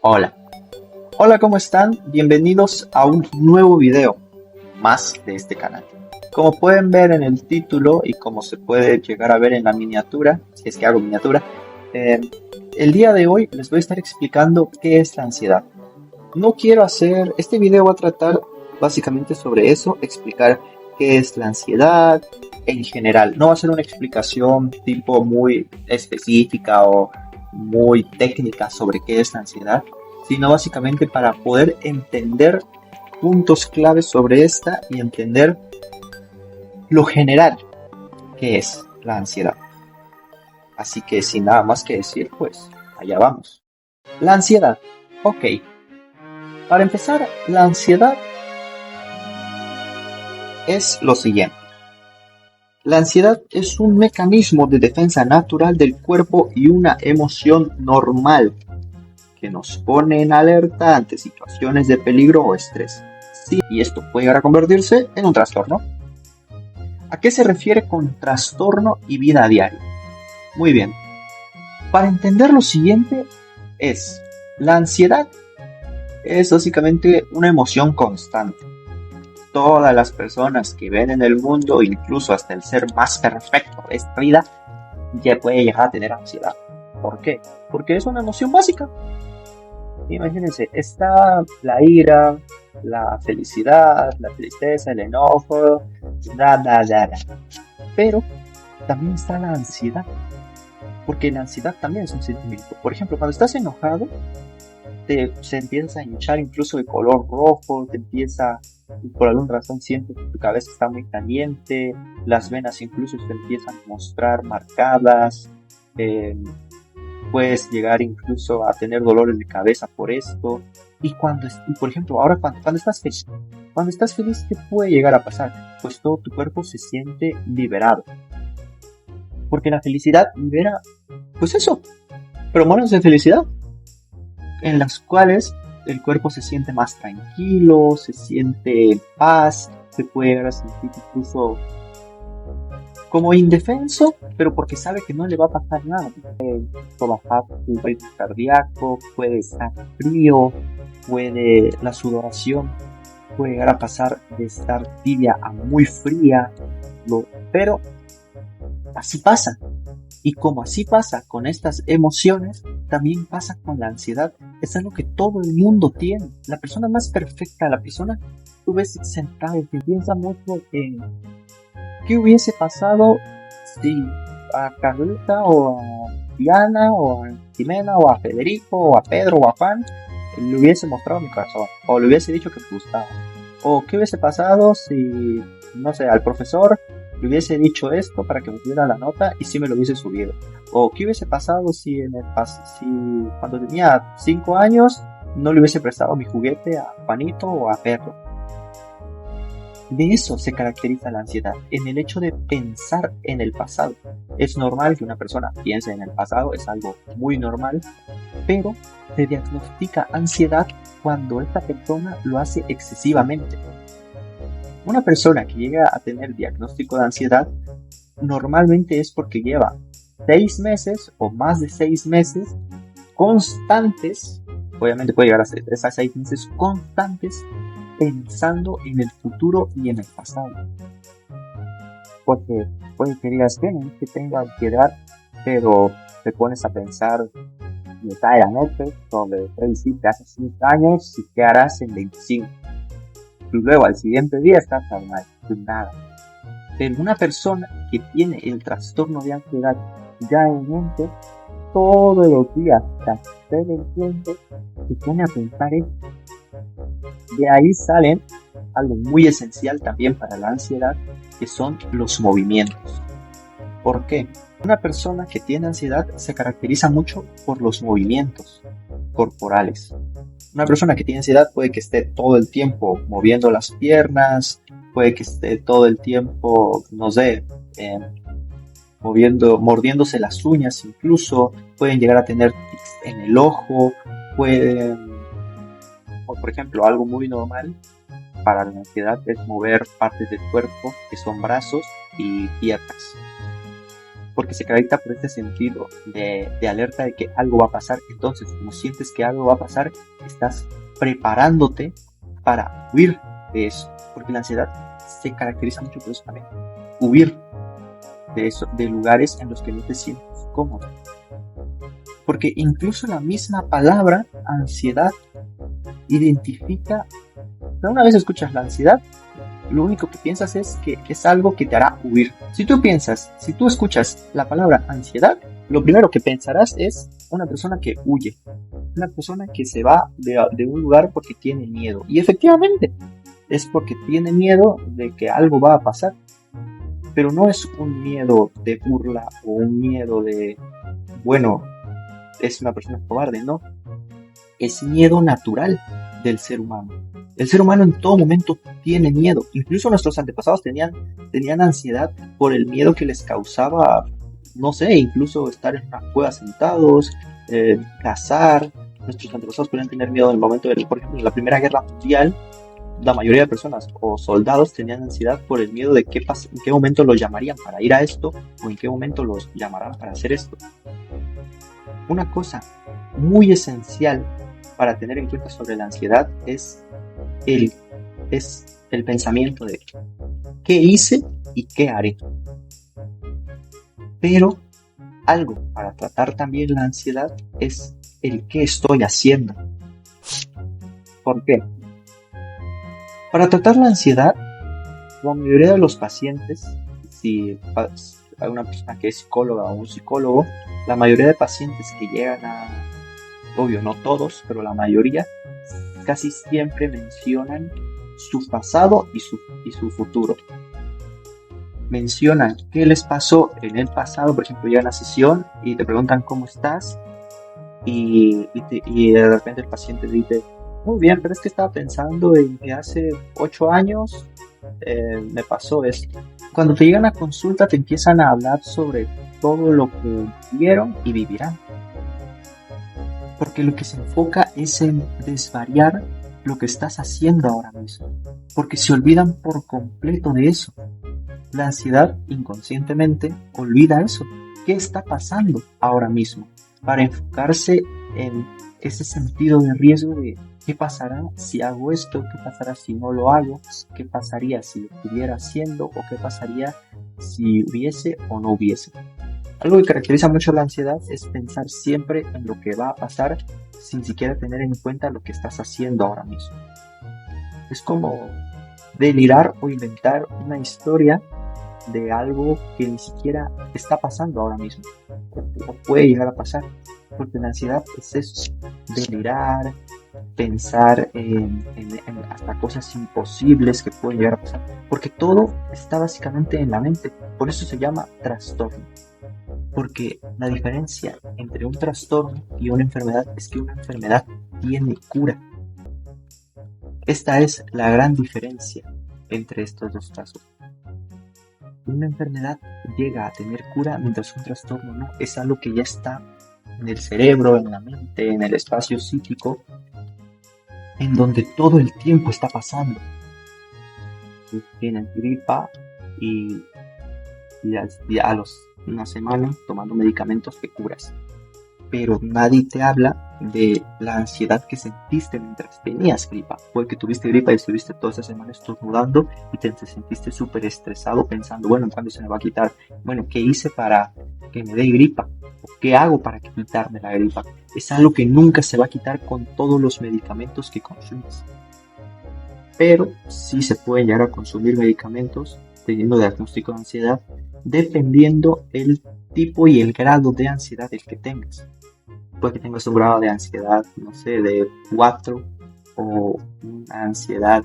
Hola, hola, ¿cómo están? Bienvenidos a un nuevo video más de este canal. Como pueden ver en el título y como se puede llegar a ver en la miniatura, si es que hago miniatura, eh, el día de hoy les voy a estar explicando qué es la ansiedad. No quiero hacer, este video va a tratar básicamente sobre eso, explicar qué es la ansiedad en general. No va a ser una explicación tipo muy específica o muy técnica sobre qué es la ansiedad, sino básicamente para poder entender puntos claves sobre esta y entender lo general que es la ansiedad. Así que sin nada más que decir, pues allá vamos. La ansiedad. Ok, para empezar, la ansiedad es lo siguiente. La ansiedad es un mecanismo de defensa natural del cuerpo y una emoción normal que nos pone en alerta ante situaciones de peligro o estrés. Sí, y esto puede llegar a convertirse en un trastorno. ¿A qué se refiere con trastorno y vida diaria? Muy bien, para entender lo siguiente es, la ansiedad es básicamente una emoción constante. Todas las personas que ven en el mundo, incluso hasta el ser más perfecto de esta vida, ya puede llegar a tener ansiedad. ¿Por qué? Porque es una emoción básica. Imagínense, está la ira, la felicidad, la tristeza, el enojo, da. Pero también está la ansiedad, porque la ansiedad también es un sentimiento. Por ejemplo, cuando estás enojado, se empieza a hinchar incluso de color rojo, te empieza, por alguna razón sientes que tu cabeza está muy caliente, las venas incluso se empiezan a mostrar marcadas, eh, puedes llegar incluso a tener dolores de cabeza por esto. Y por ejemplo, ahora cuando estás feliz, ¿qué puede llegar a pasar? Pues todo tu cuerpo se siente liberado, porque la felicidad libera, pues eso, hormonas de felicidad en las cuales el cuerpo se siente más tranquilo, se siente en paz, se puede llegar a sentir incluso como indefenso, pero porque sabe que no le va a pasar nada. Puede bajar su ritmo cardíaco, puede estar frío, la sudoración puede llegar a pasar de estar tibia a muy fría, pero así pasa. Y como así pasa con estas emociones, también pasa con la ansiedad. Es algo que todo el mundo tiene. La persona más perfecta, la persona tú ves sentada y que piensa mucho en qué hubiese pasado si a Carlita o a Diana o a Jimena o a Federico o a Pedro o a Juan le hubiese mostrado mi corazón o le hubiese dicho que me gustaba. O qué hubiese pasado si, no sé, al profesor le hubiese dicho esto para que me diera la nota y si me lo hubiese subido. O qué hubiese pasado si si cuando tenía 5 años no le hubiese prestado mi juguete a Juanito o a Pedro. De eso se caracteriza la ansiedad, en el hecho de pensar en el pasado. Es normal que una persona piense en el pasado, es algo muy normal, pero se diagnostica ansiedad cuando esta persona lo hace excesivamente. Una persona que llega a tener diagnóstico de ansiedad normalmente es porque lleva 6 meses o más de 6 meses constantes, obviamente puede llegar a ser 3 a 6 meses constantes pensando en el futuro y en el pasado. Porque puede que digas que tenga ansiedad, pero te pones a pensar detalladamente sobre qué hiciste hace 5 años y qué harás en 25. Y luego al siguiente día estás normal, sin nada. Pero una persona que tiene el trastorno de ansiedad ya en mente, todos los días, hasta el tiempo, se pone a pensar esto. De ahí salen algo muy esencial también para la ansiedad, que son los movimientos. ¿Por qué? Una persona que tiene ansiedad se caracteriza mucho por los movimientos corporales. Una persona que tiene ansiedad puede que esté todo el tiempo moviendo las piernas, puede que esté todo el tiempo, no sé, mordiéndose las uñas incluso, pueden llegar a tener tics en el ojo, o por ejemplo, algo muy normal para la ansiedad es mover partes del cuerpo que son brazos y piernas. porque se caracteriza por este sentido de alerta de que algo va a pasar. Entonces, como sientes que algo va a pasar, estás preparándote para huir de eso, porque la ansiedad se caracteriza mucho por eso también, huir de eso, de lugares en los que no te sientes cómodo. Porque incluso la misma palabra ansiedad identifica, una vez escuchas la ansiedad, lo único que piensas es que es algo que te hará huir. Si tú escuchas la palabra ansiedad, lo primero que pensarás es una persona que huye, una persona que se va de un lugar porque tiene miedo. Y efectivamente, es porque tiene miedo de que algo va a pasar. Pero no es un miedo de burla o un miedo de, bueno, es una persona cobarde, no. Es miedo natural del ser humano. El ser humano en todo momento tiene miedo. Incluso nuestros antepasados tenían ansiedad por el miedo que les causaba, no sé, incluso estar en una cueva sentados, cazar. Nuestros antepasados podían tener miedo en el momento por ejemplo, en la Primera Guerra Mundial. La mayoría de personas o soldados tenían ansiedad por el miedo de en qué momento los llamarían para ir a esto o en qué momento los llamarán para hacer esto. Una cosa muy esencial para tener en cuenta sobre la ansiedad es el pensamiento de qué hice y qué haré. Pero algo para tratar también la ansiedad es el qué estoy haciendo. ¿Por qué? Para tratar la ansiedad, la mayoría de los pacientes, si hay una persona que es psicóloga o un psicólogo, la mayoría de pacientes que llegan obvio, no todos, pero la mayoría, casi siempre mencionan su pasado y su futuro. Mencionan qué les pasó en el pasado, por ejemplo, llegan a sesión y te preguntan cómo estás y de repente el paciente dice, muy bien, pero es que estaba pensando en que hace 8 años me pasó esto. Cuando te llegan a consulta te empiezan a hablar sobre todo lo que vieron y vivirán. Porque lo que se enfoca es en desvariar lo que estás haciendo ahora mismo. Porque se olvidan por completo de eso. La ansiedad inconscientemente olvida eso. ¿Qué está pasando ahora mismo? Para enfocarse en ese sentido de riesgo de ¿qué pasará si hago esto? ¿Qué pasará si no lo hago? ¿Qué pasaría si lo estuviera haciendo? ¿O qué pasaría si hubiese o no hubiese? Algo que caracteriza mucho la ansiedad es pensar siempre en lo que va a pasar sin siquiera tener en cuenta lo que estás haciendo ahora mismo. Es como delirar o inventar una historia de algo que ni siquiera está pasando ahora mismo o puede llegar a pasar, porque la ansiedad es eso, delirar, pensar en hasta cosas imposibles que pueden llegar a pasar, porque todo está básicamente en la mente. Por eso se llama trastorno, porque la diferencia entre un trastorno y una enfermedad es que una enfermedad tiene cura. Esta es la gran diferencia entre estos dos casos. Una enfermedad llega a tener cura mientras un trastorno no. Es algo que ya está en el cerebro, en la mente, en el espacio psíquico, en donde todo el tiempo está pasando. Tienes gripa y a una semana tomando medicamentos te curas. Pero nadie te habla de la ansiedad que sentiste mientras tenías gripa. Puede que tuviste gripa y estuviste toda esa semana estornudando y te sentiste súper estresado pensando, bueno, ¿cuándo se me va a quitar? Bueno, ¿qué hice para que me dé gripa? ¿O qué hago para quitarme la gripa? Es algo que nunca se va a quitar con todos los medicamentos que consumes. Pero sí se pueden llegar a consumir medicamentos teniendo diagnóstico de ansiedad dependiendo el tipo y el grado de ansiedad del que tengas. Puede que tengas un grado de ansiedad, no sé, de 4 o una ansiedad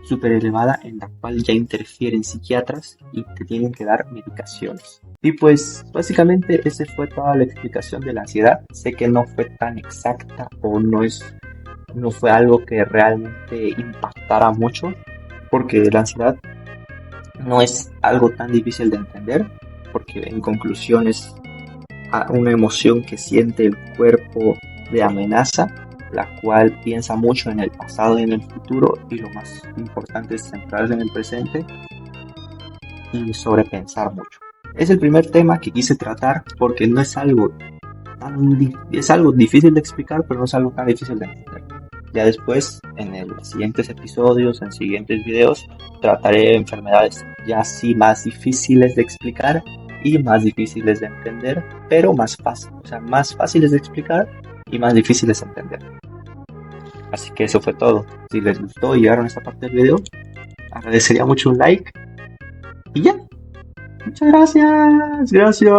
súper elevada en la cual ya interfieren psiquiatras y te tienen que dar medicaciones. Y pues básicamente esa fue toda la explicación de la ansiedad. Sé que no fue tan exacta o no fue algo que realmente impactara mucho, porque la ansiedad no es algo tan difícil de entender, porque en conclusión es una emoción que siente el cuerpo de amenaza, la cual piensa mucho en el pasado y en el futuro, y lo más importante es centrarse en el presente y sobrepensar mucho. Es el primer tema que quise tratar porque no es algo es algo difícil de explicar, pero no es algo tan difícil de entender. Ya después, en los siguientes episodios, en siguientes videos, trataré enfermedades ya sí más difíciles de explicar y más difíciles de entender, pero más fácil, o sea, más fáciles de explicar y más difíciles de entender. Así que eso fue todo. Si les gustó y llegaron a esta parte del video, agradecería mucho un like y ya. Muchas gracias. Gracias.